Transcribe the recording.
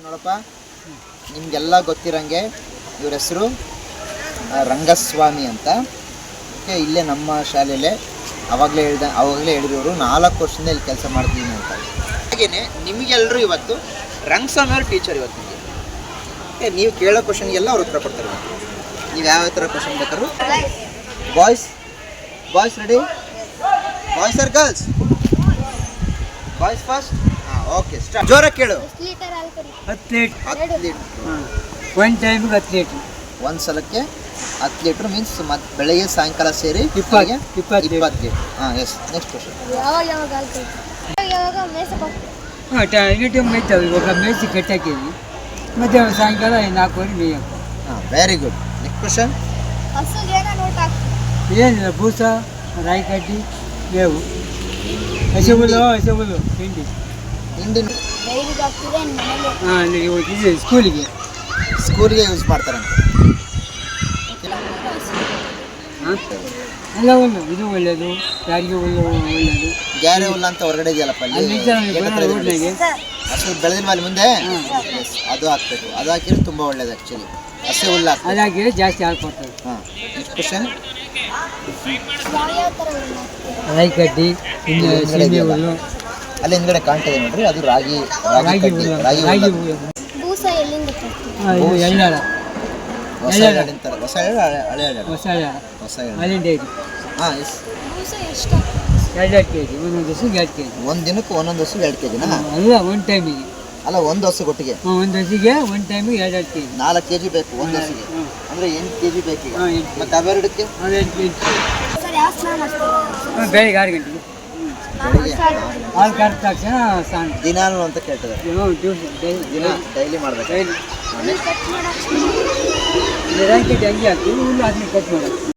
ನೋಡಪ್ಪ, ನಿಮಗೆಲ್ಲ ಗೊತ್ತಿರಂಗೆ ಇವ್ರ ಹೆಸರು ರಂಗಸ್ವಾಮಿ ಅಂತ. ಇಲ್ಲೇ ನಮ್ಮ ಶಾಲೆಯಲ್ಲೇ ಆವಾಗಲೇ ಹೇಳಿದ್ರು 4 ವರ್ಷದಿಂದ ಇಲ್ಲಿ ಕೆಲಸ ಮಾಡ್ತೀನಿ ಅಂತ. ಹಾಗೆಯೇ ನಿಮಗೆಲ್ಲರೂ ಇವತ್ತು ರಂಗಸ್ವಾಮಿ ಅವ್ರ ಟೀಚರ್ ಇವತ್ತು ನಿಮಗೆ. ನೀವು ಕೇಳೋ ಕ್ವಶನ್ಗೆಲ್ಲ ಅವ್ರು ಉತ್ತರ ಕೊಡ್ತಾರೆ. ನೀವು ಯಾವ ಥರ ಕ್ವಶನ್ ಬೇಕಾದ್ರು. Boys ready? Boys are girls? Boys first. Okay, start. ಜೋರ ಕೇಳು. 10 ಲೀಟರ್. 10 ಲೀಟರ್. ಒಂದು ಟೈಮಿಗೆ 10 ಲೀಟ್ರ್. ಒಂದು ಸಲಕ್ಕೆ 10 ಲೀಟ್ರ್ ಮೀನ್ಸ್ ಮತ್ತೆ ಬೆಳಗ್ಗೆ ಸಾಯಂಕಾಲ ಸೇರಿ 20 ಲೀಟರ್. ಹಾಂ, yes. Next question. Any time ಮೇಯ್ತಾವೆ. ಇವಾಗ ಮೇಯ್ಸಿ ಕಟ್ಟಾಕೀವಿ, ಮಧ್ಯಾಹ್ನ ಸಾಯಂಕಾಲ 4 ಮೇಯಕ್ಕೆ. ಹಾಂ, ವೆರಿ ಗುಡ್. Next question. ಏನಿಲ್ಲ, ಬೂಸ, ರಾಯಿ ಕಡ್ಡಿ, ಮೇವು, ಹಸಿ ಹುಲ್ಲು ತಿಂಡಿ. ಹಿಂದಿನ ಹಾಂ, ಇದು ಸ್ಕೂಲಿಗೆ ಯೂಸ್ ಮಾಡ್ತಾರಂತೆ. ಹಾಂ, ಎಲ್ಲ ಹುಲ್ಲು. ಇದು ಒಳ್ಳೆಯದು, ಯಾರಿಗೆ ಹುಲ್ಲು ಒಳ್ಳೆಯದು. ಗ್ಯಾರೆ ಹುಲ್ಲು ಅಂತ ಹೊರಗಡೆ ಇದೆಯಲ್ಲಪ್ಪ ಅಲ್ಲಿ ರೋಡ್ನಾಗೆ ಅಷ್ಟು ಬೆಳೆದಿಲ್ವ ಅಲ್ಲಿ ಮುಂದೆ? ಅದು ಹಾಕ್ಬೇಕು. ಅದು ಹಾಕಿದ್ರೆ ತುಂಬ ಒಳ್ಳೇದು ಆ್ಯಕ್ಚುಲಿ. ಹಸಿ ಹುಲ್ಲು ಹಾಕಿ ಅದು ಹಾಕಿದ್ರೆ ಜಾಸ್ತಿ ಹಾಲು ಕೊಡ್ತದೆ. ಹಾಂ, ನೆಕ್ಸ್ಟ್ ಕ್ವಶನ್. ರಾಯಿ ಕಡ್ಡಿ, ಸೀಮೆ ಹುಲ್ಲು. ಅಲ್ಲಿ ಹಿಂದ್ಗಡೆ ಕಾಣ್ತದೆ ನೋಡ್ರಿ, ಅದು ರಾಗಿ ಕಡ್ಡಿ, ರಾಗಿ ಹುಲ್ಲು. ಎಳ್ಳಾಳ, ಹೊಸ ಎಳ್ಳಿಂತಾರೆ. ಹೊಸ ಎಳ್ಳು, ಹಳೆ ಎಳ್ಳು. ಹೊಸ ಎಳ್ಳು, ಹಾಲಿನ ಡೈರಿ. ಹಾಂ, ಎಸ್. 2 kg, ಒಂದೊಂದು ಹಸುಗೆ 2 kg. ಒಂದು ದಿನಕ್ಕೆ ಒಂದೊಂದು ಹಸು 2 kg ಅಲ್ಲ, ಒಂದು ಟೈಮಿಗೆ ಅಲ್ಲ, ಒಂದು ಹಸು ಕೊಟ್ಟಿಗೆ. ಒಂದು ಹಸಿಗೆ ಒಂದು ಟೈಮಿಗೆ 2 kg. 4 kg ಬೇಕು ಒಂದು ಹಸಿಗೆ. ಅಂದರೆ 8 kg ಬೇಕು. ಮತ್ತು ಅವೆರಡಕ್ಕೆ 8 kg. ಬೆಳಿಗ್ಗೆ 6 ಗಂಟೆಗೆ ಬೆಳಿಗ್ಗೆ ಹಾಲು ಕರೆದ ತಕ್ಷಣ ಸ್ನಾನ. ದಿನಾನು ಅಂತ ಕೇಳ್ತದೆ. ಡೈಲಿ ಮಾಡ್ಬೇಕು. ಡೈಲಿ ರಾಯಿ ಕಟ್ಟಿ ಹಂಗೆ ಹಾಕ್ತೀವಿ, ಹುಲ್ಲು ಅದನ್ನ ಕಟ್ ಮಾಡೋದು.